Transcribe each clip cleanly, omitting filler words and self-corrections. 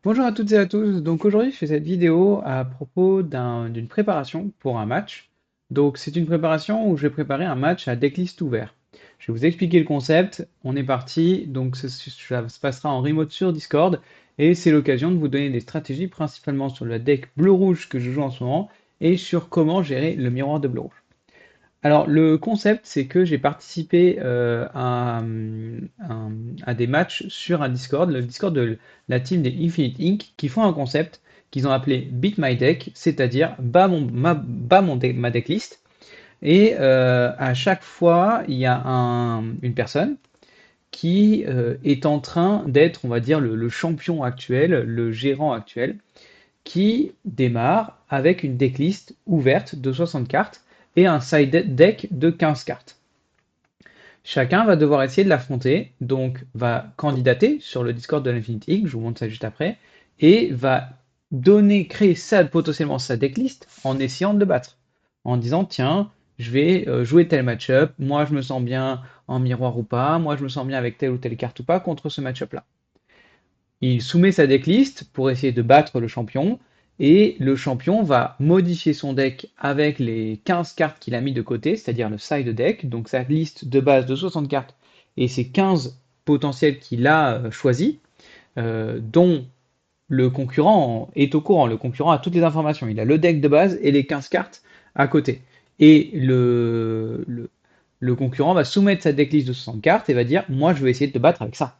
Bonjour à toutes et à tous. Donc aujourd'hui, je fais cette vidéo à propos d'une préparation pour un match. Donc c'est une préparation où je vais préparer un match à decklist ouvert. Je vais vous expliquer le concept. On est parti. Donc ça se passera en remote sur Discord et c'est l'occasion de vous donner des stratégies principalement sur le deck bleu-rouge que je joue en ce moment et sur comment gérer le miroir de bleu-rouge. Alors, le concept, c'est que j'ai participé à des matchs sur un Discord, le Discord de la team des Infinite Inc., qui font un concept qu'ils ont appelé Beat My Deck, c'est-à-dire ma decklist. Et à chaque fois, il y a une personne qui est en train d'être, on va dire, le champion actuel, le gérant actuel, qui démarre avec une decklist ouverte de 60 cartes et un side deck de 15 cartes. Chacun va devoir essayer de l'affronter, donc va candidater sur le Discord de l'Infinity Inc., je vous montre ça juste après, et va créer potentiellement sa decklist en essayant de le battre. En disant, tiens, je vais jouer tel match-up, moi je me sens bien en miroir ou pas, moi je me sens bien avec telle ou telle carte ou pas contre ce match-up-là. Il soumet sa decklist pour essayer de battre le champion, et le champion va modifier son deck avec les 15 cartes qu'il a mis de côté, c'est-à-dire le side deck, donc sa liste de base de 60 cartes, et ses 15 potentiels qu'il a choisis, dont le concurrent est au courant, le concurrent a toutes les informations, il a le deck de base et les 15 cartes à côté. Et le concurrent va soumettre sa decklist de 60 cartes et va dire, moi je vais essayer de te battre avec ça.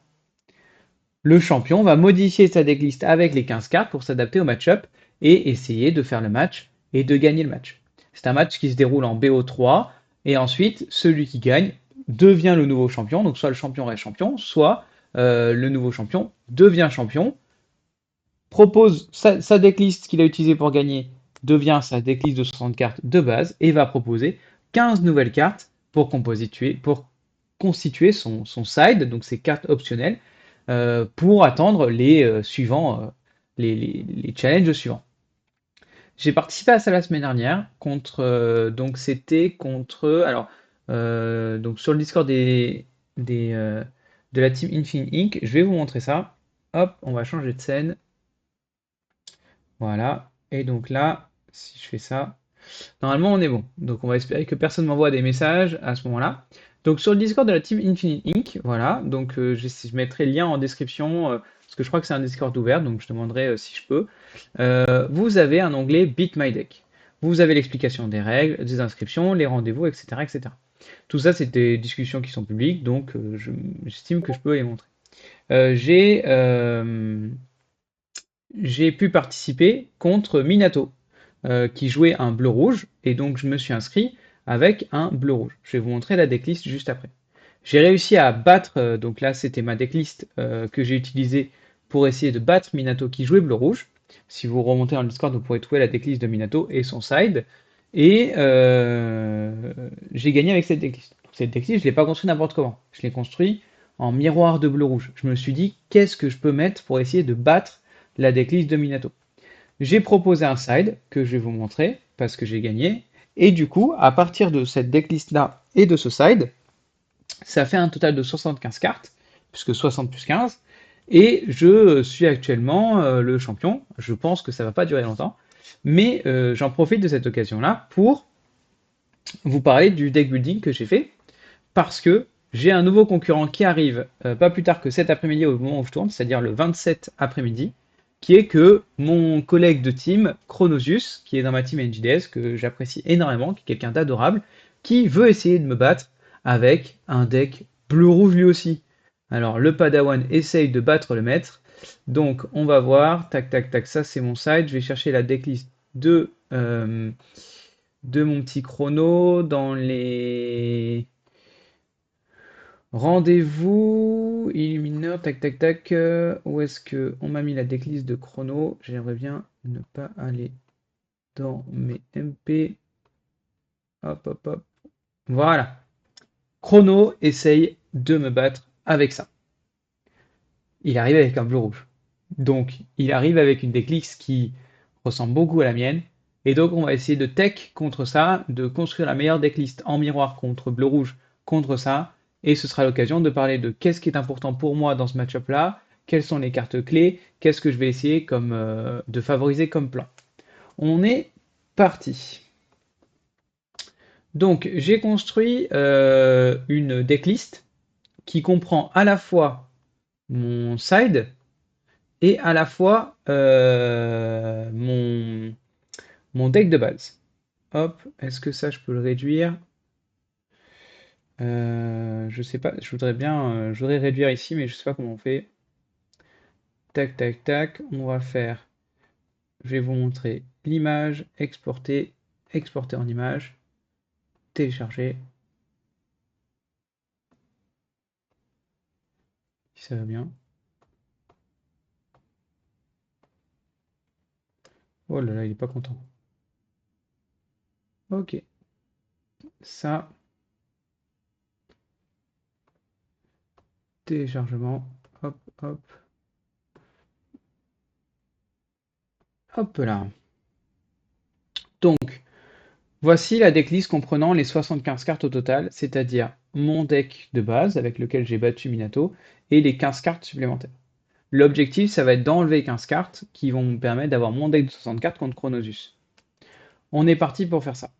Le champion va modifier sa decklist avec les 15 cartes pour s'adapter au match-up et essayer de faire le match et de gagner le match. C'est un match qui se déroule en BO3 et ensuite celui qui gagne devient le nouveau champion. Donc soit le champion reste champion, soit le nouveau champion devient champion, propose sa decklist qu'il a utilisée pour gagner devient sa decklist de 60 cartes de base et va proposer 15 nouvelles cartes pour constituer son side, donc ses cartes optionnelles, pour attendre les challenges suivants. J'ai participé à ça la semaine dernière donc c'était contre donc sur le Discord de la team Infinite Inc. Je vais vous montrer ça. Hop, on va changer de scène. Voilà. Et donc là, si je fais ça, normalement on est bon. Donc on va espérer que personne m'envoie des messages à ce moment-là. Donc sur le Discord de la team Infinite Inc. Voilà. Donc je mettrai le lien en description parce que je crois que c'est un Discord ouvert, donc je demanderai si je peux. Vous avez un onglet Beat My Deck. Vous avez l'explication des règles, des inscriptions, les rendez-vous, etc., etc. Tout ça, c'est des discussions qui sont publiques, donc j'estime que je peux les montrer. Euh, j'ai euh, j'ai pu participer contre Minato, qui jouait un bleu-rouge, et donc je me suis inscrit avec un bleu-rouge. Je vais vous montrer la decklist juste après. J'ai réussi à battre, donc là c'était ma decklist que j'ai utilisée pour essayer de battre Minato qui jouait bleu-rouge. Si vous remontez dans le Discord, vous pourrez trouver la decklist de Minato et son side. Et j'ai gagné avec cette decklist. Cette decklist, je ne l'ai pas construite n'importe comment. Je l'ai construite en miroir de bleu-rouge. Je me suis dit, qu'est-ce que je peux mettre pour essayer de battre la decklist de Minato? J'ai proposé un side que je vais vous montrer parce que j'ai gagné. Et du coup, à partir de cette decklist là et de ce side, ça fait un total de 75 cartes, puisque 60 plus 15. Et je suis actuellement le champion. Je pense que ça va pas durer longtemps. Mais j'en profite de cette occasion-là pour vous parler du deck building que j'ai fait. Parce que j'ai un nouveau concurrent qui arrive pas plus tard que cet après-midi au moment où je tourne, c'est-à-dire le 27 après-midi, qui est que mon collègue de team, Chronosius, qui est dans ma team NJDS, que j'apprécie énormément, qui est quelqu'un d'adorable, qui veut essayer de me battre avec un deck bleu-rouge lui aussi. Alors le Padawan essaye de battre le maître, donc on va voir, tac tac tac, ça c'est mon side, je vais chercher la decklist de mon petit chrono dans les rendez-vous, Illumineur, tac tac tac. Où est-ce que on m'a mis la decklist de chrono? J'aimerais bien ne pas aller dans mes MP. Hop hop hop. Voilà. Chrono essaye de me battre avec ça. Il arrive avec un bleu rouge. Donc il arrive avec une decklist qui ressemble beaucoup à la mienne. Et donc on va essayer de tech contre ça, de construire la meilleure decklist en miroir contre bleu-rouge contre ça. Et ce sera l'occasion de parler de qu'est-ce qui est important pour moi dans ce match-up-là, quelles sont les cartes clés, qu'est-ce que je vais essayer de favoriser comme plan. On est parti. Donc j'ai construit une decklist qui comprend à la fois mon side et à la fois mon deck de base. Hop, est-ce que ça je peux le réduire? Je sais pas, je voudrais réduire ici, mais je sais pas comment on fait. Tac, tac, tac, on va faire, je vais vous montrer l'image, exporter, exporter en image, télécharger, si ça va bien. Oh là là, il est pas content. Ok, ça, téléchargement, hop, hop, hop là. Donc, voici la decklist comprenant les 75 cartes au total, c'est-à-dire mon deck de base avec lequel j'ai battu Minato et les 15 cartes supplémentaires. L'objectif, ça va être d'enlever 15 cartes qui vont me permettre d'avoir mon deck de 60 cartes contre Chronosus. On est parti pour faire ça.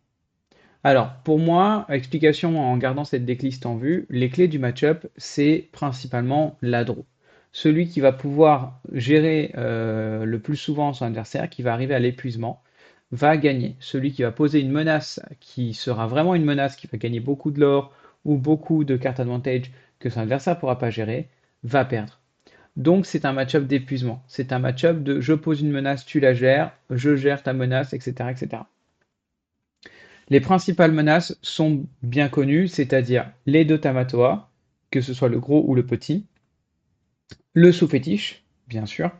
Alors, pour moi, explication en gardant cette decklist en vue, les clés du match-up, c'est principalement la draw. Celui qui va pouvoir gérer le plus souvent son adversaire, qui va arriver à l'épuisement, va gagner. Celui qui va poser une menace qui sera vraiment une menace, qui va gagner beaucoup de l'or ou beaucoup de cartes advantage que son adversaire ne pourra pas gérer, va perdre. Donc c'est un match-up d'épuisement. C'est un match-up de je pose une menace, tu la gères, je gère ta menace, etc., etc. Les principales menaces sont bien connues, c'est-à-dire les deux Tamatoa, que ce soit le gros ou le petit, le sous-fétiche, bien sûr,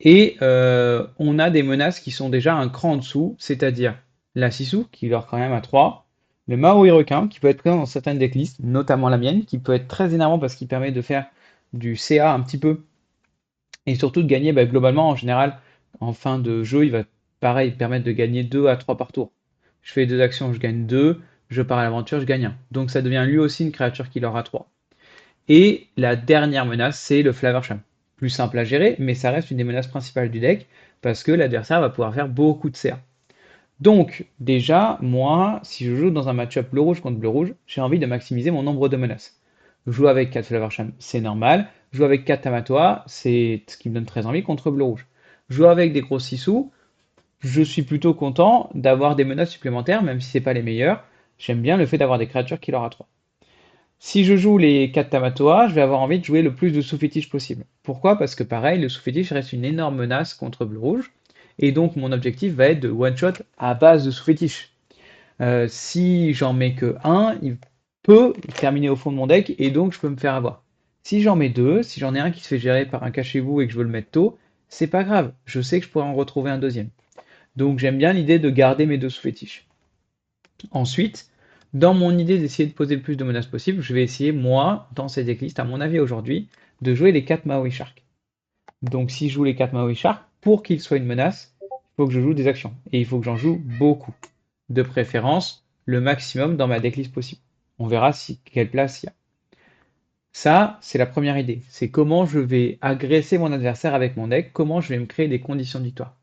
et on a des menaces qui sont déjà un cran en dessous, c'est-à-dire la Sisu, qui leur quand même à 3, le Maui requin, qui peut être présent dans certaines decklists, notamment la mienne, qui peut être très énervant parce qu'il permet de faire du CA un petit peu, et surtout de gagner globalement en général, en fin de jeu, il va pareil permettre de gagner 2 à 3 par tour. Je fais 2 actions, je gagne 2, je pars à l'aventure, je gagne 1. Donc ça devient lui aussi une créature qui aura 3. Et la dernière menace, c'est le Flaversham. Plus simple à gérer, mais ça reste une des menaces principales du deck, parce que l'adversaire va pouvoir faire beaucoup de CA. Donc, déjà, moi, si je joue dans un match-up bleu rouge contre bleu rouge, j'ai envie de maximiser mon nombre de menaces. Jouer avec 4 Flaversham, c'est normal. Jouer avec 4 Tamatoa, c'est ce qui me donne très envie contre bleu rouge. Jouer avec des gros Sissou, je suis plutôt content d'avoir des menaces supplémentaires, même si c'est pas les meilleures. J'aime bien le fait d'avoir des créatures qui leur a 3. Si je joue les 4 Tamatoa, je vais avoir envie de jouer le plus de sous-fétiches possible. Pourquoi? Parce que pareil, le sous-fétiche reste une énorme menace contre bleu-rouge. Et donc mon objectif va être de one-shot à base de sous-fétiches. Si j'en mets que un, il peut terminer au fond de mon deck et donc je peux me faire avoir. Si j'en mets deux, si j'en ai un qui se fait gérer par un cachez-vous et que je veux le mettre tôt, c'est pas grave. Je sais que je pourrais en retrouver un deuxième. Donc j'aime bien l'idée de garder mes deux sous-fétiches. Ensuite, dans mon idée d'essayer de poser le plus de menaces possible, je vais essayer, moi, dans cette decklist, à mon avis aujourd'hui, de jouer les 4 Maui Shark. Donc si je joue les 4 Maui Shark, pour qu'ils soient une menace, il faut que je joue des actions. Et il faut que j'en joue beaucoup. De préférence, le maximum dans ma decklist possible. On verra quelle place il y a. Ça, c'est la première idée. C'est comment je vais agresser mon adversaire avec mon deck, comment je vais me créer des conditions de victoire.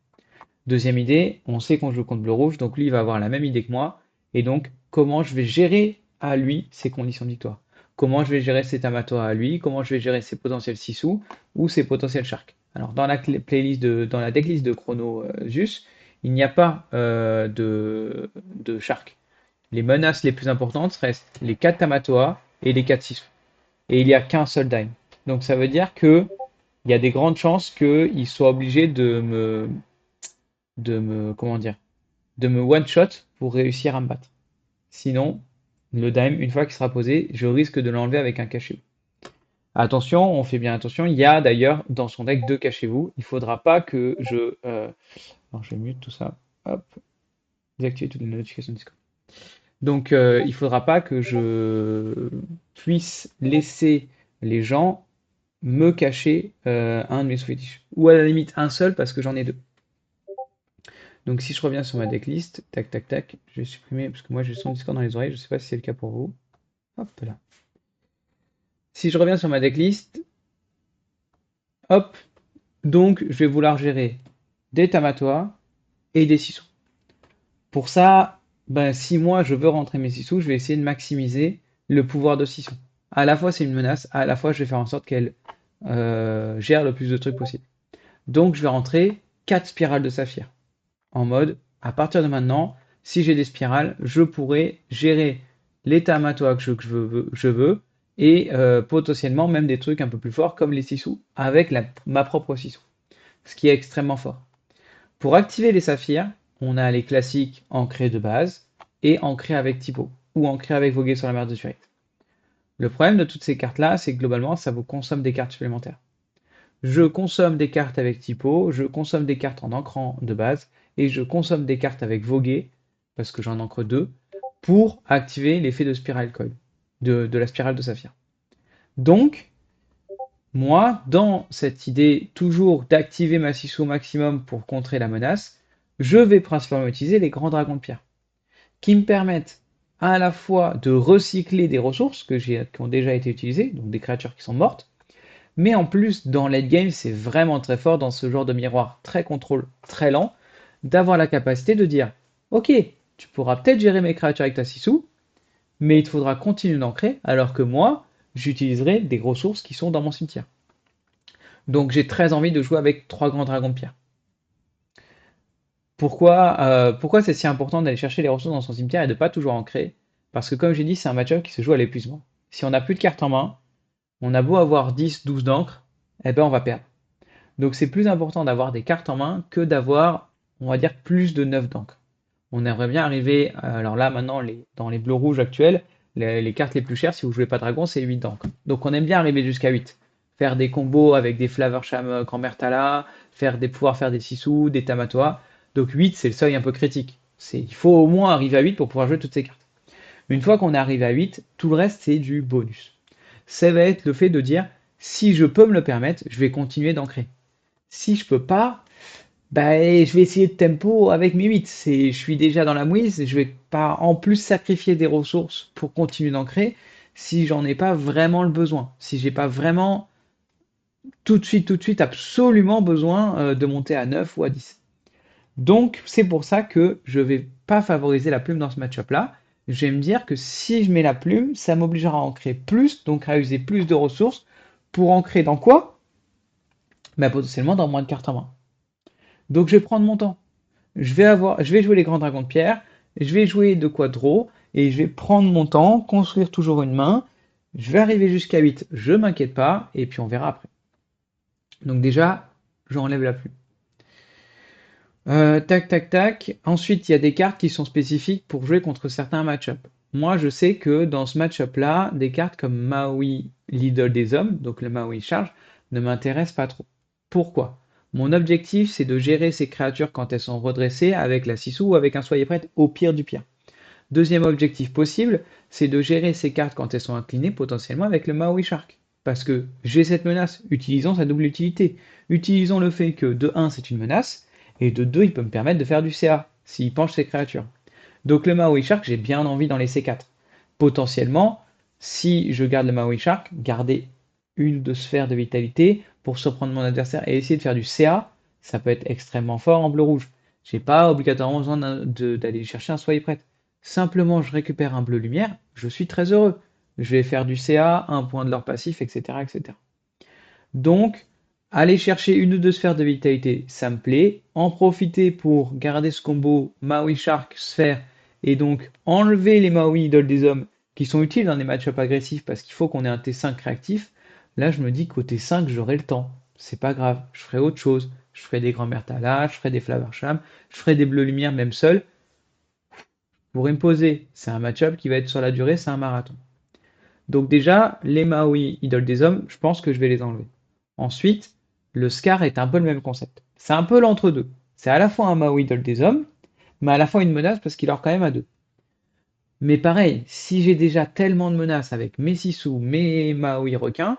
Deuxième idée, on sait qu'on joue contre bleu-rouge, donc lui il va avoir la même idée que moi, et donc comment je vais gérer à lui ses conditions de victoire. Comment je vais gérer ses Tamatoa à lui, comment je vais gérer ses potentiels Sisu ou ses potentiels Shark. Alors dans la playlist dans la decklist de Chrono Zeus, il n'y a pas de Shark. Les menaces les plus importantes restent les 4 Tamatoa et les 4 Sisu. Et il n'y a qu'un seul Dime. Donc ça veut dire que il y a des grandes chances qu'il soit obligé comment dire, de me one-shot pour réussir à me battre. Sinon, le dime, une fois qu'il sera posé, je risque de l'enlever avec un cachez-vous. Attention, on fait bien attention. Il y a d'ailleurs dans son deck deux cachez-vous. Il ne faudra pas que je. Alors, je mute tout ça. Hop, désactiver toutes les notifications Discord. Donc, il ne faudra pas que je puisse laisser les gens me cacher un de mes sous-fétiches. Ou à la limite un seul parce que j'en ai deux. Donc si je reviens sur ma decklist, tac tac tac, je vais supprimer parce que moi j'ai son Discord dans les oreilles, je ne sais pas si c'est le cas pour vous. Hop là. Si je reviens sur ma decklist, Hop, donc je vais vouloir gérer des Tamatoa et des Sisu. Pour ça, ben, si moi je veux rentrer mes Sisu, je vais essayer de maximiser le pouvoir de Sisu. À la fois c'est une menace, à la fois je vais faire en sorte qu'elle gère le plus de trucs possible. Donc je vais rentrer 4 spirales de saphir. En mode, à partir de maintenant, si j'ai des spirales, je pourrai gérer les Tamatoa que je veux et potentiellement même des trucs un peu plus forts comme les Sisu avec ma propre Sisu. Ce qui est extrêmement fort. Pour activer les saphirs, on a les classiques ancrés de base et ancrés avec typo ou ancrés avec voguer sur la mer de Zurich. Le problème de toutes ces cartes-là, c'est que globalement, ça vous consomme des cartes supplémentaires. Je consomme des cartes avec typo, je consomme des cartes en ancrant de base et je consomme des cartes avec voguer, parce que j'en ancre deux, pour activer l'effet de Spiral Coil, de la spirale de saphir. Donc, moi, dans cette idée toujours d'activer ma Sisu au maximum pour contrer la menace, je vais principalement utiliser les grands dragons de pierre, qui me permettent à la fois de recycler des ressources qui ont déjà été utilisées, donc des créatures qui sont mortes, mais en plus, dans late game, c'est vraiment très fort dans ce genre de miroir très contrôle, très lent, d'avoir la capacité de dire, ok, tu pourras peut-être gérer mes créatures avec ta Sisu, mais il te faudra continuer d'ancrer, alors que moi, j'utiliserai des ressources qui sont dans mon cimetière. Donc j'ai très envie de jouer avec trois grands dragons de pierre. Pourquoi c'est si important d'aller chercher les ressources dans son cimetière et de pas toujours ancrer? Parce que comme j'ai dit, c'est un match-up qui se joue à l'épuisement. Si on n'a plus de cartes en main, on a beau avoir 10, 12 d'encre, eh ben on va perdre. Donc c'est plus important d'avoir des cartes en main que d'avoir, on va dire, plus de 9 d'encre. On aimerait bien arriver, alors là maintenant, dans les bleus rouges actuels, les cartes les plus chères, si vous jouez pas dragon, c'est 8 d'encre. Donc on aime bien arriver jusqu'à 8. Faire des combos avec des Flavorsham Grand-Mère Tala, pouvoir faire des Sisu, des Tamatoa. Donc 8, c'est le seuil un peu critique. Il faut au moins arriver à 8 pour pouvoir jouer toutes ces cartes. Une fois qu'on est arrivé à 8, tout le reste, c'est du bonus. Ça va être le fait de dire, si je peux me le permettre, je vais continuer d'ancrer. Si je peux pas, bah, je vais essayer de tempo avec mes 8. Je suis déjà dans la mouise, je vais pas en plus sacrifier des ressources pour continuer d'ancrer si j'en ai pas vraiment le besoin. Si j'ai pas vraiment tout de suite, absolument besoin de monter à 9 ou à 10. Donc, c'est pour ça que je vais pas favoriser la plume dans ce match-up-là. Je vais me dire que si je mets la plume, ça m'obligera à ancrer plus, donc à user plus de ressources pour ancrer dans quoi? Bah, potentiellement dans moins de cartes en main. Donc, je vais prendre mon temps. Je vais jouer les grands dragons de pierre, je vais jouer de quadro, et je vais prendre mon temps, construire toujours une main. Je vais arriver jusqu'à 8, je m'inquiète pas, et puis on verra après. Donc déjà, j'enlève la plume. Tac, tac, tac. Ensuite, il y a des cartes qui sont spécifiques pour jouer contre certains match-up. Moi, je sais que dans ce match-up-là, des cartes comme Maui, l'idole des hommes, donc le Maui charge, ne m'intéressent pas trop. Pourquoi? Mon objectif, c'est de gérer ces créatures quand elles sont redressées avec la Sisu ou avec un Soyez prête au pire du pire. Deuxième objectif possible, c'est de gérer ces cartes quand elles sont inclinées potentiellement avec le Maui Shark. Parce que j'ai cette menace, utilisons sa double utilité. Utilisons le fait que de 1 c'est une menace, et de 2 il peut me permettre de faire du CA, s'il penche ses créatures. Donc le Maui Shark, j'ai bien envie dans les C4. Potentiellement, si je garde le Maui Shark, garder une ou deux sphères de vitalité pour surprendre mon adversaire et essayer de faire du CA, ça peut être extrêmement fort en bleu-rouge. J'ai pas obligatoirement besoin d'aller chercher un soyez prête. Simplement, je récupère un bleu lumière, je suis très heureux. Je vais faire du CA, un point de leur passif, etc., etc. Donc, aller chercher une ou deux sphères de vitalité, ça me plaît. En profiter pour garder ce combo Maui Shark sphère et donc enlever les Maui idoles des hommes qui sont utiles dans des match-up agressifs parce qu'il faut qu'on ait un T5 réactif. Là, je me dis qu'au T5, j'aurai le temps. C'est pas grave, je ferai autre chose. Je ferai des grands-mères Tala, je ferai des Flavorsham, je ferai des bleus lumière même seul pour imposer. C'est un match-up qui va être sur la durée, c'est un marathon. Donc déjà, les Maui, idoles des hommes, je pense que je vais les enlever. Ensuite, le Scar est un peu le même concept. C'est un peu l'entre-deux. C'est à la fois un Maui, idole des hommes, mais à la fois une menace parce qu'il leur quand même à deux. Mais pareil, si j'ai déjà tellement de menaces avec mes Sisu, mes Maui requins,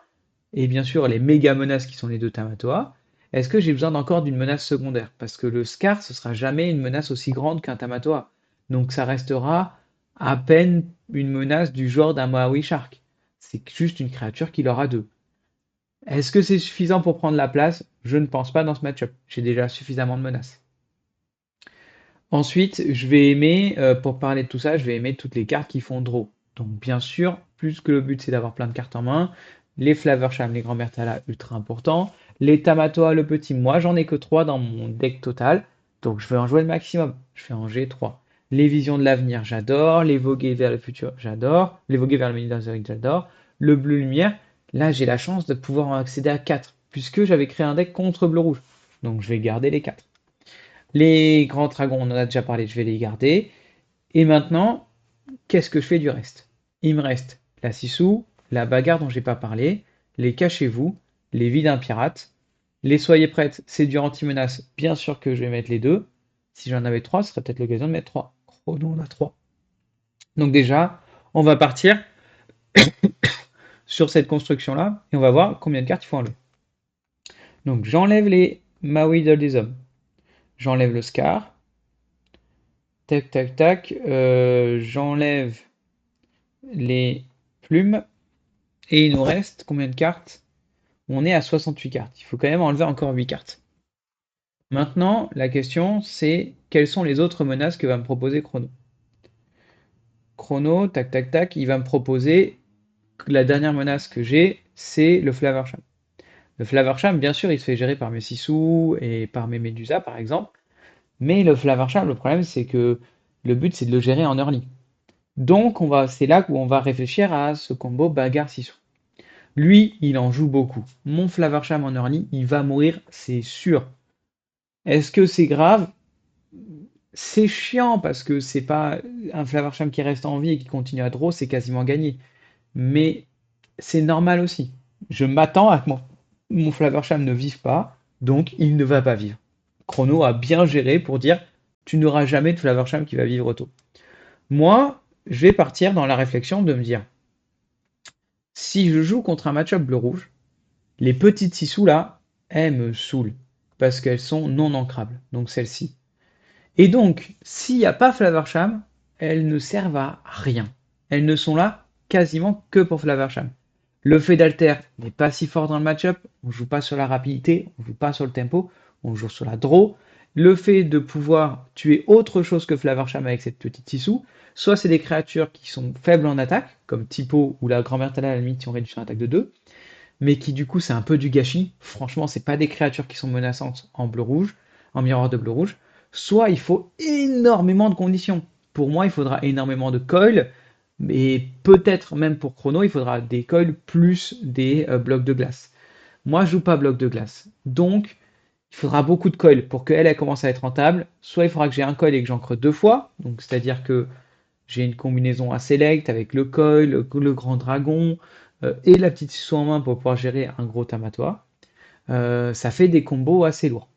et bien sûr les méga menaces qui sont les deux Tamatoa, est-ce que j'ai besoin encore d'une menace secondaire? Parce que le Scar, ce sera jamais une menace aussi grande qu'un Tamatoa. Donc ça restera à peine une menace du genre d'un Maui Shark. C'est juste une créature qui leur a deux. Est-ce que c'est suffisant pour prendre la place? Je ne pense pas dans ce match-up. J'ai déjà suffisamment de menaces. Ensuite, je vais aimer, pour parler de tout ça, je vais aimer toutes les cartes qui font draw. Donc bien sûr, plus que le but c'est d'avoir plein de cartes en main, les Flaversham, les Grand Bertala, ultra important. Les Tamatoa, le petit, moi j'en ai que 3 dans mon deck total, donc je vais en jouer le maximum. Je fais en G3. Les Visions de l'avenir, j'adore. Les Voguer vers le futur, j'adore. Les Voguer vers le Méditerranée, j'adore. Le Bleu Lumière, là j'ai la chance de pouvoir en accéder à 4, puisque j'avais créé un deck contre Bleu-Rouge. Donc je vais garder les 4. Les grands dragons, on en a déjà parlé, je vais les garder. Et maintenant, qu'est-ce que je fais du reste? Il me reste la Sissou, la bagarre dont j'ai pas parlé, les cachez-vous, les vies d'un pirate, les soyez prêtes, c'est du anti-menace, bien sûr que je vais mettre les deux. Si j'en avais trois, ce serait peut-être l'occasion de mettre trois. Chrono, on a trois. Donc déjà, on va partir sur cette construction-là et on va voir combien de cartes il faut enlever. Donc j'enlève les Maui Idol des hommes, j'enlève le Scar, tac tac tac, j'enlève les plumes. Et il nous reste combien de cartes? On est à 68 cartes. Il faut quand même enlever encore 8 cartes. Maintenant, la question, c'est quelles sont les autres menaces que va me proposer Chrono? Chrono, tac tac tac, il va me proposer la dernière menace que j'ai, c'est le Flaversham. Le Flaversham, bien sûr, il se fait gérer par mes Sissou et par mes Medusa, par exemple. Mais le Flaversham, le problème, c'est que le but, c'est de le gérer en early. Donc, c'est là où on va réfléchir à ce combo bagarre-Sissou. Lui, il en joue beaucoup. Mon Flaversham en early, il va mourir, c'est sûr. Est-ce que c'est grave? C'est chiant parce que c'est pas un Flaversham qui reste en vie et qui continue à draw, c'est quasiment gagné. Mais c'est normal aussi. Je m'attends à que mon Flaversham ne vive pas, donc il ne va pas vivre. Chrono a bien géré pour dire tu n'auras jamais de Flaversham qui va vivre tôt. Moi, je vais partir dans la réflexion de me dire si je joue contre un match-up bleu-rouge, les petites Sissou là, elles me saoulent parce qu'elles sont non ancrables, donc celles-ci. Et donc, s'il n'y a pas Flaversham, elles ne servent à rien. Elles ne sont là quasiment que pour Flaversham. Le fait d'alter n'est pas si fort dans le match-up, on ne joue pas sur la rapidité, on ne joue pas sur le tempo, on joue sur la draw. Le fait de pouvoir tuer autre chose que Flaversham avec cette petite Sissou, soit c'est des créatures qui sont faibles en attaque, comme Tipo ou la grand-mère Tala à la limite qui ont réduit son attaque de 2, mais qui du coup c'est un peu du gâchis. Franchement, c'est pas des créatures qui sont menaçantes en bleu-rouge, en miroir de bleu-rouge. Soit il faut énormément de conditions. Pour moi, il faudra énormément de coils, et peut-être même pour Chrono, il faudra des coils plus des blocs de glace. Moi, je joue pas bloc de glace. Donc, il faudra beaucoup de coils pour qu'elle elle commence à être rentable. Soit il faudra que j'ai un coil et que j'encre deux fois, donc c'est-à-dire que j'ai une combinaison à select avec le coil, le grand dragon et la petite sous en main pour pouvoir gérer un gros Tamatoa. Ça fait des combos assez lourds.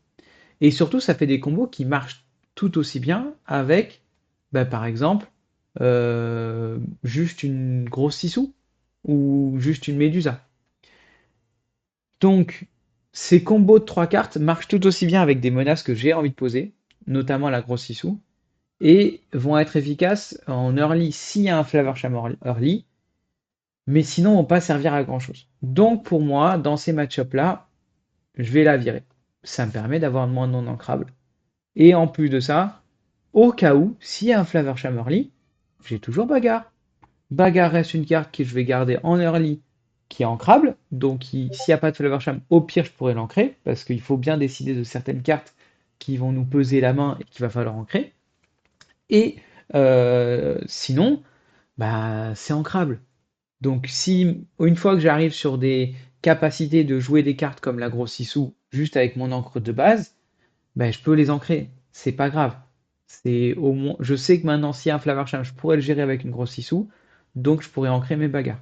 Et surtout, ça fait des combos qui marchent tout aussi bien avec, bah, par exemple, juste une grosse Sissou ou juste une Médusa. Donc, ces combos de 3 cartes marchent tout aussi bien avec des menaces que j'ai envie de poser, notamment la grosse Sissou, et vont être efficaces en early s'il y a un Flaversham early, mais sinon vont pas servir à grand chose. Donc pour moi, dans ces match-ups là, je vais la virer. Ça me permet d'avoir moins de non ancrables. Et en plus de ça, au cas où, s'il y a un Flaversham early, j'ai toujours Bagarre. Bagarre reste une carte que je vais garder en early qui est ancrable. Donc s'il n'y a pas de Flaversham, au pire je pourrais l'ancrer, parce qu'il faut bien décider de certaines cartes qui vont nous peser la main et qu'il va falloir ancrer. Et sinon, bah c'est ancrable. Donc si une fois que j'arrive sur des capacités de jouer des cartes comme la grosse Issou, juste avec mon encre de base, ben, je peux les ancrer. C'est pas grave. C'est au moins, je sais que maintenant, s'il y a un Flaversham, je pourrais le gérer avec une grosse Issou, donc je pourrais ancrer mes bagarres.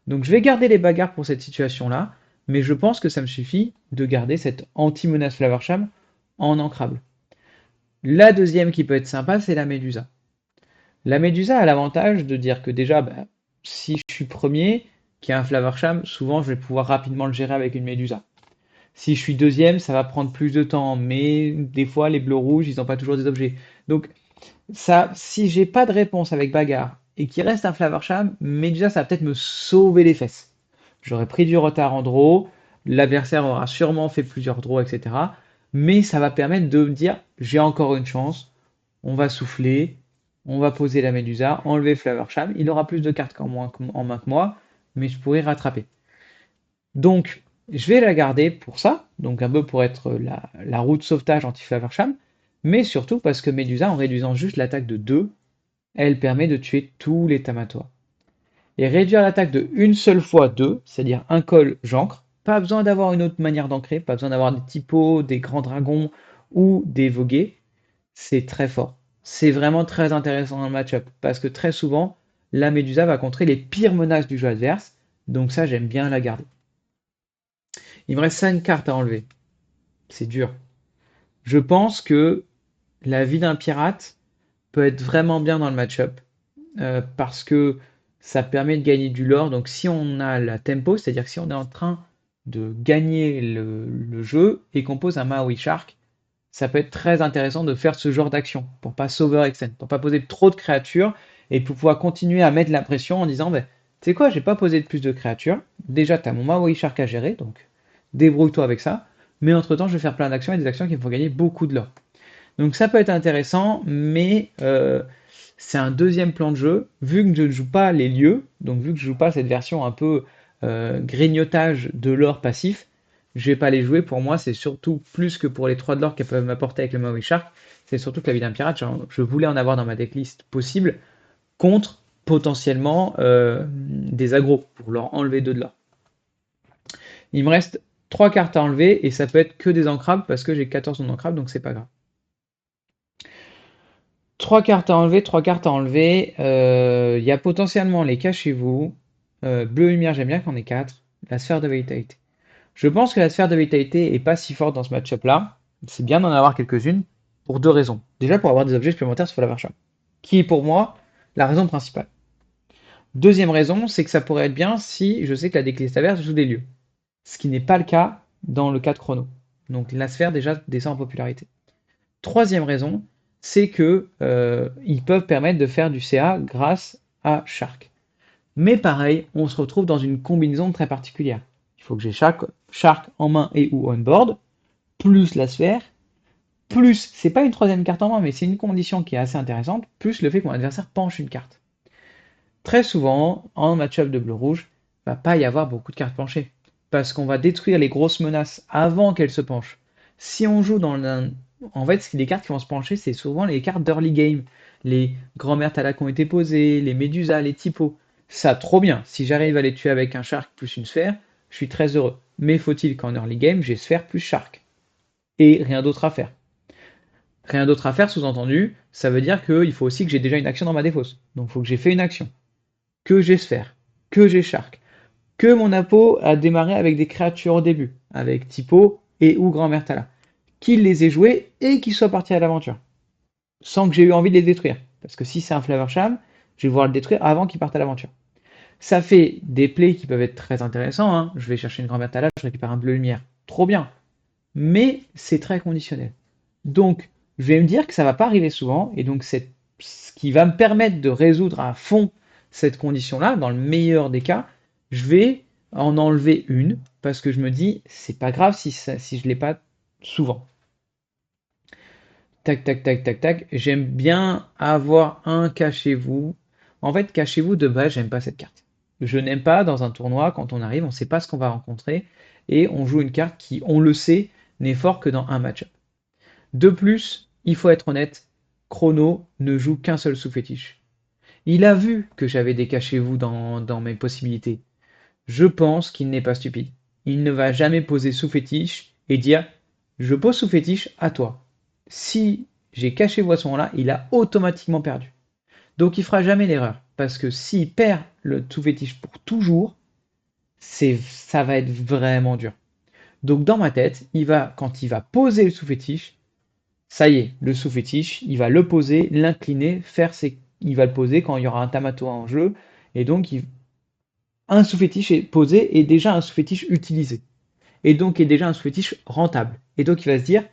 Donc je vais garder les bagarres pour cette situation-là, mais je pense que ça me suffit de garder cette anti-menace Flaversham en ancrable. La deuxième qui peut être sympa, c'est la Médusa. La Médusa a l'avantage de dire que déjà, bah, si je suis premier, qui a un Flaversham, souvent je vais pouvoir rapidement le gérer avec une Médusa. Si je suis deuxième, ça va prendre plus de temps, mais des fois les bleus rouges, ils n'ont pas toujours des objets. Donc ça, si j'ai pas de réponse avec bagarre et qu'il reste un Flaversham, Médusa, ça va peut-être me sauver les fesses. J'aurais pris du retard en draw, l'adversaire aura sûrement fait plusieurs draws, etc. Mais ça va permettre de me dire, j'ai encore une chance, on va souffler, on va poser la Médusa, enlever Flower il aura plus de cartes en main que moi, mais je pourrais rattraper. Donc, je vais la garder pour ça, donc un peu pour être la roue de sauvetage anti-Flower mais surtout parce que Médusa, en réduisant juste l'attaque de 2, elle permet de tuer tous les Tamatoa. Et réduire l'attaque de une seule fois 2, c'est-à-dire un col j'ancre, pas besoin d'avoir une autre manière d'ancrer, pas besoin d'avoir des typos, des grands dragons ou des vogués, c'est très fort. C'est vraiment très intéressant dans le match-up, parce que très souvent, la Médusa va contrer les pires menaces du jeu adverse, donc ça j'aime bien la garder. Il me reste 5 cartes à enlever, c'est dur. Je pense que la vie d'un pirate peut être vraiment bien dans le match-up, parce que ça permet de gagner du lore. Donc si on a la tempo, c'est-à-dire que si on est en train de gagner le jeu et qu'on pose un Maui Shark, ça peut être très intéressant de faire ce genre d'action pour pas s'overextend, pour pas poser trop de créatures et pour pouvoir continuer à mettre la pression en disant ben, tu sais quoi, j'ai pas posé de plus de créatures. Déjà, tu as mon Maui Shark à gérer, donc débrouille-toi avec ça. Mais entre-temps, je vais faire plein d'actions et des actions qui me font gagner beaucoup de l'or. Donc ça peut être intéressant, mais c'est un deuxième plan de jeu. Vu que je ne joue pas les lieux, donc vu que je joue pas cette version un peu grignotage de l'or passif, je vais pas les jouer. Pour moi, c'est surtout plus que pour les 3 de l'or qu'elles peuvent m'apporter avec le Maui Shark. C'est surtout que la vie d'un pirate, je voulais en avoir dans ma decklist possible contre potentiellement des agros pour leur enlever 2 de l'or. Il me reste 3 cartes à enlever et ça peut être que des ancrables parce que j'ai 14 non ancrables, donc c'est pas grave. 3 cartes à enlever, 3 cartes à enlever. Il y a potentiellement les cachez-vous. Bleu lumière, j'aime bien qu'on ait 4. La sphère de vitalité. Je pense que la sphère de vitalité est pas si forte dans ce match-up là. C'est bien d'en avoir quelques-unes pour deux raisons. Déjà pour avoir des objets supplémentaires sur la Varcham, qui est pour moi la raison principale. Deuxième raison, c'est que ça pourrait être bien si je sais que la décliste averse joue des lieux. Ce qui n'est pas le cas dans le cas de chrono. Donc la sphère déjà descend en popularité. Troisième raison, c'est que ils peuvent permettre de faire du CA grâce à Shark. Mais pareil, on se retrouve dans une combinaison très particulière. Il faut que j'ai Shark en main et ou on board, plus la sphère, plus, c'est pas une troisième carte en main, mais c'est une condition qui est assez intéressante, plus le fait que mon adversaire penche une carte. Très souvent, en match-up de bleu-rouge, il ne va pas y avoir beaucoup de cartes penchées, parce qu'on va détruire les grosses menaces avant qu'elles se penchent. Si on joue dans un... En fait, les cartes qui vont se pencher, c'est souvent les cartes d'early game, les grands-mères Tala qui ont été posées, les Médusas, les typos. Ça, trop bien. Si j'arrive à les tuer avec un Shark plus une sphère, je suis très heureux. Mais faut-il qu'en early game, j'ai sphère plus Shark et rien d'autre à faire. Rien d'autre à faire, sous-entendu, ça veut dire qu'il faut aussi que j'ai déjà une action dans ma défausse. Donc il faut que j'ai fait une action, que j'ai sphère, que j'ai Shark, que mon apo a démarré avec des créatures au début, avec Typo et ou Grand-Mère Tala, qu'il les ait joués et qu'ils soient partis à l'aventure, sans que j'ai eu envie de les détruire. Parce que si c'est un Flavorsham, je vais pouvoir le détruire avant qu'ils partent à l'aventure. Ça fait des plays qui peuvent être très intéressants. Hein. Je vais chercher une Grand-Mère Tala, je récupère un bleu lumière. Trop bien. Mais c'est très conditionnel. Donc, je vais me dire que ça va pas arriver souvent, et donc c'est ce qui va me permettre de résoudre à fond cette condition-là, dans le meilleur des cas, je vais en enlever une, parce que je me dis, c'est pas grave si je l'ai pas souvent. Tac, tac, tac, tac, tac. J'aime bien avoir un cachez-vous. En fait, cachez-vous de base, j'aime pas cette carte. Je n'aime pas dans un tournoi, quand on arrive, on ne sait pas ce qu'on va rencontrer, et on joue une carte qui, on le sait, n'est fort que dans un match-up. De plus, il faut être honnête, Chrono ne joue qu'un seul sous-fétiche. Il a vu que j'avais des cachez-vous dans mes possibilités. Je pense qu'il n'est pas stupide. Il ne va jamais poser sous-fétiche et dire je pose sous-fétiche à toi. Si j'ai caché-vous à ce moment-là, il a automatiquement perdu. Donc il fera jamais l'erreur. Parce que s'il perd le sous-fétiche pour toujours, ça va être vraiment dur. Donc dans ma tête, quand il va poser le sous-fétiche, ça y est, le sous-fétiche, il va le poser, l'incliner, il va le poser quand il y aura un Tamatoa en jeu, et donc un sous-fétiche est posé et déjà un sous-fétiche utilisé, et donc est déjà un sous-fétiche rentable. Et donc il va se dire,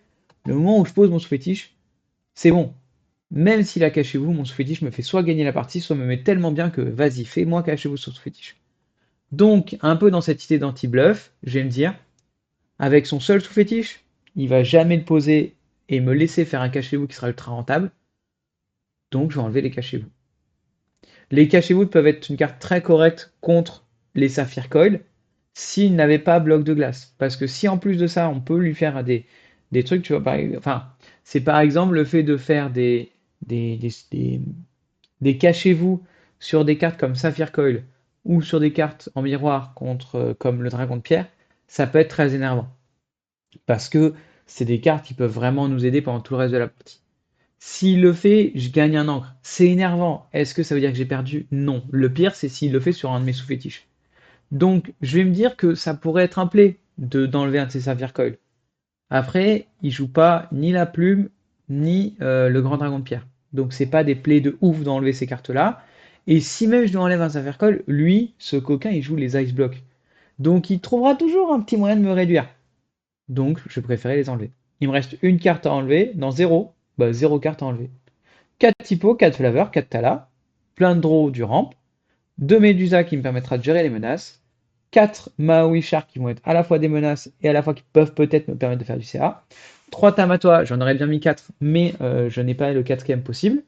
le moment où je pose mon sous-fétiche, c'est bon. Même s'il a caché-vous, mon sous-fétiche me fait soit gagner la partie, soit me met tellement bien que vas-y, fais-moi cacher-vous sur sous-fétiche. Donc, un peu dans cette idée d'anti-bluff, je vais me dire, avec son seul sous-fétiche, il va jamais le poser et me laisser faire un cachez-vous qui sera ultra rentable. Donc je vais enlever les cachez-vous. Les cachez-vous peuvent être une carte très correcte contre les Saphir Coil s'il n'avait pas bloc de glace. Parce que si en plus de ça, on peut lui faire des trucs, tu vois, enfin, c'est par exemple le fait de faire des cachez-vous sur des cartes comme Saphir Coil ou sur des cartes en miroir comme le Dragon de Pierre, ça peut être très énervant. Parce que c'est des cartes qui peuvent vraiment nous aider pendant tout le reste de la partie. S'il le fait, je gagne un encre. C'est énervant. Est-ce que ça veut dire que j'ai perdu? Non. Le pire, c'est s'il le fait sur un de mes sous-fétiches. Donc, je vais me dire que ça pourrait être un play d'enlever un de ces Sapphire Coil. Après, il joue pas ni la plume, ni le grand dragon de pierre. Donc, c'est pas des plays de ouf d'enlever ces cartes-là. Et si même je dois enlever un Sapphire Coil, lui, ce coquin, il joue les Ice Blocks. Donc, il trouvera toujours un petit moyen de me réduire. Donc, je préférais les enlever. Il me reste une carte à enlever. Dans zéro, bah, zéro carte à enlever. 4 typos, 4 flavors, 4 talas, plein de draws du ramp, 2 Medusa qui me permettra de gérer les menaces, 4 Maui Shark qui vont être à la fois des menaces et à la fois qui peuvent peut-être me permettre de faire du CA, 3 Tamatoa, j'en aurais bien mis 4, mais je n'ai pas le quatrième possible,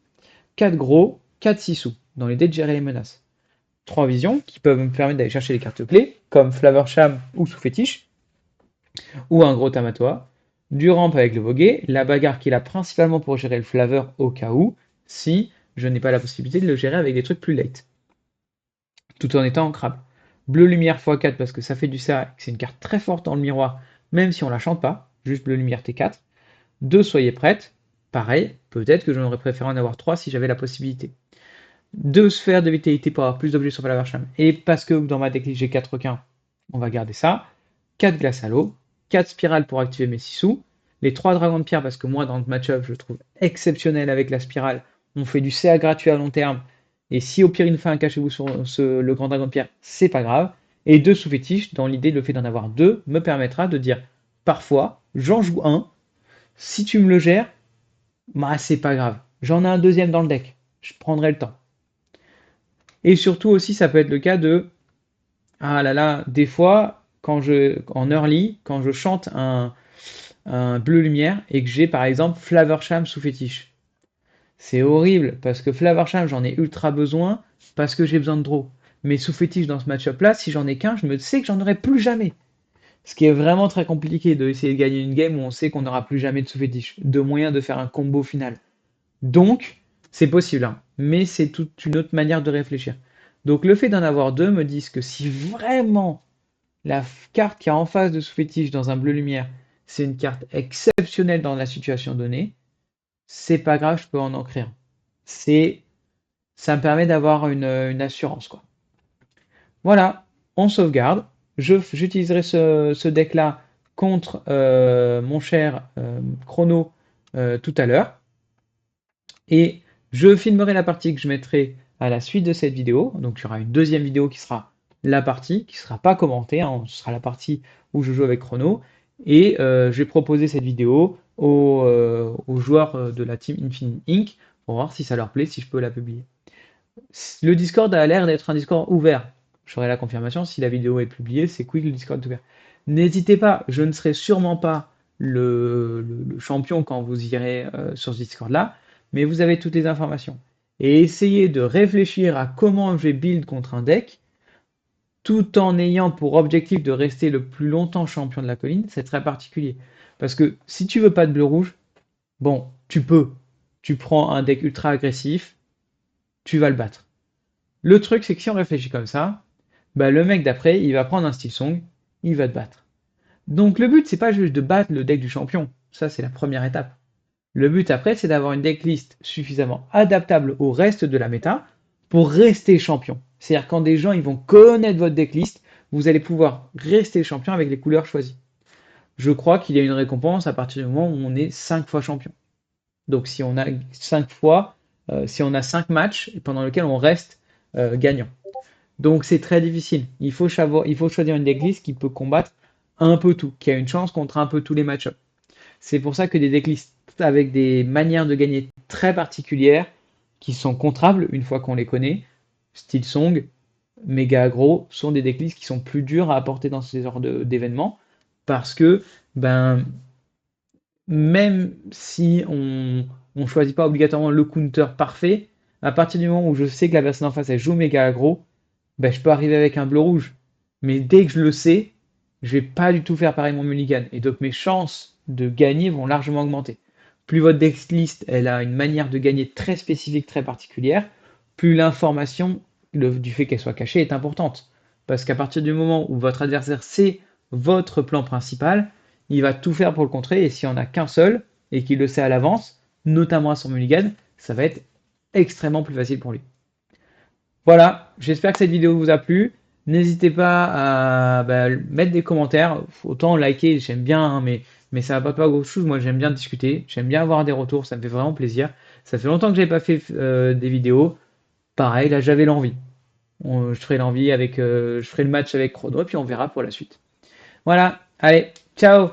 4 gros, 4 Sissou, dans l'idée de gérer les menaces. 3 visions qui peuvent me permettre d'aller chercher les cartes clés, comme Flavor Sham ou sous fétiche, ou un gros Tamatoa, du ramp avec le voguet, la bagarre qui est là principalement pour gérer le flavor au cas où, si je n'ai pas la possibilité de le gérer avec des trucs plus late, tout en étant ancrable. Bleu lumière x4 parce que ça fait du CA, c'est une carte très forte dans le miroir, même si on la chante pas, juste bleu lumière T4. 2 soyez prêtes, pareil, peut-être que j'aurais préféré en avoir 3 si j'avais la possibilité. 2 sphères de vitalité pour avoir plus d'objets sur Flavor Sham, et parce que dans ma decklist j'ai 4 requins, on va garder ça. 4 glaces à l'eau, 4 spirales pour activer mes 6 sous, les 3 dragons de pierre parce que moi dans le match-up je le trouve exceptionnel avec la spirale, on fait du CA gratuit à long terme, et si au pire il nous fait un cachez-vous sur le grand dragon de pierre, c'est pas grave, et 2 sous fétiches, dans l'idée le fait d'en avoir 2 me permettra de dire parfois j'en joue un, si tu me le gères, bah c'est pas grave, j'en ai un deuxième dans le deck, je prendrai le temps. Et surtout aussi ça peut être le cas de ah là là, des fois, en early, quand je chante un bleu lumière et que j'ai par exemple Flavorsham sous fétiche. C'est horrible parce que Flavorsham, j'en ai ultra besoin parce que j'ai besoin de draw. Mais sous fétiche dans ce match-up là, si j'en ai qu'un, je me sais que j'en aurai plus jamais. Ce qui est vraiment très compliqué d'essayer de gagner une game où on sait qu'on n'aura plus jamais de sous fétiche, de moyen de faire un combo final. Donc, c'est possible, hein, mais c'est toute une autre manière de réfléchir. Donc le fait d'en avoir deux me dit que si vraiment la carte qui est en face de ce fétiche dans un bleu lumière, c'est une carte exceptionnelle dans la situation donnée. C'est pas grave, je peux en ancrer un. C'est, ça me permet d'avoir une assurance, quoi. Voilà, on sauvegarde. J'utiliserai ce deck-là contre mon cher Chrono tout à l'heure. Et je filmerai la partie que je mettrai à la suite de cette vidéo. Donc il y aura une deuxième vidéo qui sera la partie, qui ne sera pas commentée, hein, ce sera la partie où je joue avec Chrono. Et je vais proposer cette vidéo aux joueurs de la team Infinite Inc. pour voir si ça leur plaît, si je peux la publier. Le Discord a l'air d'être un Discord ouvert. J'aurai la confirmation si la vidéo est publiée, c'est quick le Discord est ouvert. N'hésitez pas, je ne serai sûrement pas le champion quand vous irez sur ce Discord-là, mais vous avez toutes les informations. Et essayez de réfléchir à comment je vais build contre un deck, tout en ayant pour objectif de rester le plus longtemps champion de la colline, c'est très particulier. Parce que si tu veux pas de bleu-rouge, bon, tu peux. Tu prends un deck ultra agressif, tu vas le battre. Le truc, c'est que si on réfléchit comme ça, bah, le mec d'après, il va prendre un style song, il va te battre. Donc le but, c'est pas juste de battre le deck du champion. Ça, c'est la première étape. Le but après, c'est d'avoir une decklist suffisamment adaptable au reste de la méta pour rester champion. C'est-à-dire quand des gens ils vont connaître votre decklist, vous allez pouvoir rester champion avec les couleurs choisies. Je crois qu'il y a une récompense à partir du moment où on est 5 fois champion. Donc si on a 5 fois, si on a 5 matchs pendant lesquels on reste gagnant. Donc c'est très difficile. Il faut choisir une decklist qui peut combattre un peu tout, qui a une chance contre un peu tous les match-ups. C'est pour ça que des decklists avec des manières de gagner très particulières, qui sont contrables une fois qu'on les connaît, style Song, méga aggro, sont des decklists qui sont plus durs à apporter dans ces genres d'événements, parce que ben, même si on choisit pas obligatoirement le counter parfait, à partir du moment où je sais que la personne en face elle joue méga aggro, ben, je peux arriver avec un bleu rouge. Mais dès que je le sais, je vais pas du tout faire pareil mon mulligan. Et donc mes chances de gagner vont largement augmenter. Plus votre decklist elle a une manière de gagner très spécifique, très particulière, plus l'information du fait qu'elle soit cachée est importante. Parce qu'à partir du moment où votre adversaire sait votre plan principal, il va tout faire pour le contrer. Et s'il n'y en a qu'un seul et qu'il le sait à l'avance, notamment à son mulligan, ça va être extrêmement plus facile pour lui. Voilà, j'espère que cette vidéo vous a plu. N'hésitez pas à mettre des commentaires. Autant liker, j'aime bien, hein, mais ça va pas grand-chose. Moi, j'aime bien discuter. J'aime bien avoir des retours. Ça me fait vraiment plaisir. Ça fait longtemps que j'avais pas fait des vidéos. Pareil, là, j'avais l'envie. Je ferai l'envie avec, je ferai le match avec Chrono, puis on verra pour la suite. Voilà, allez, ciao!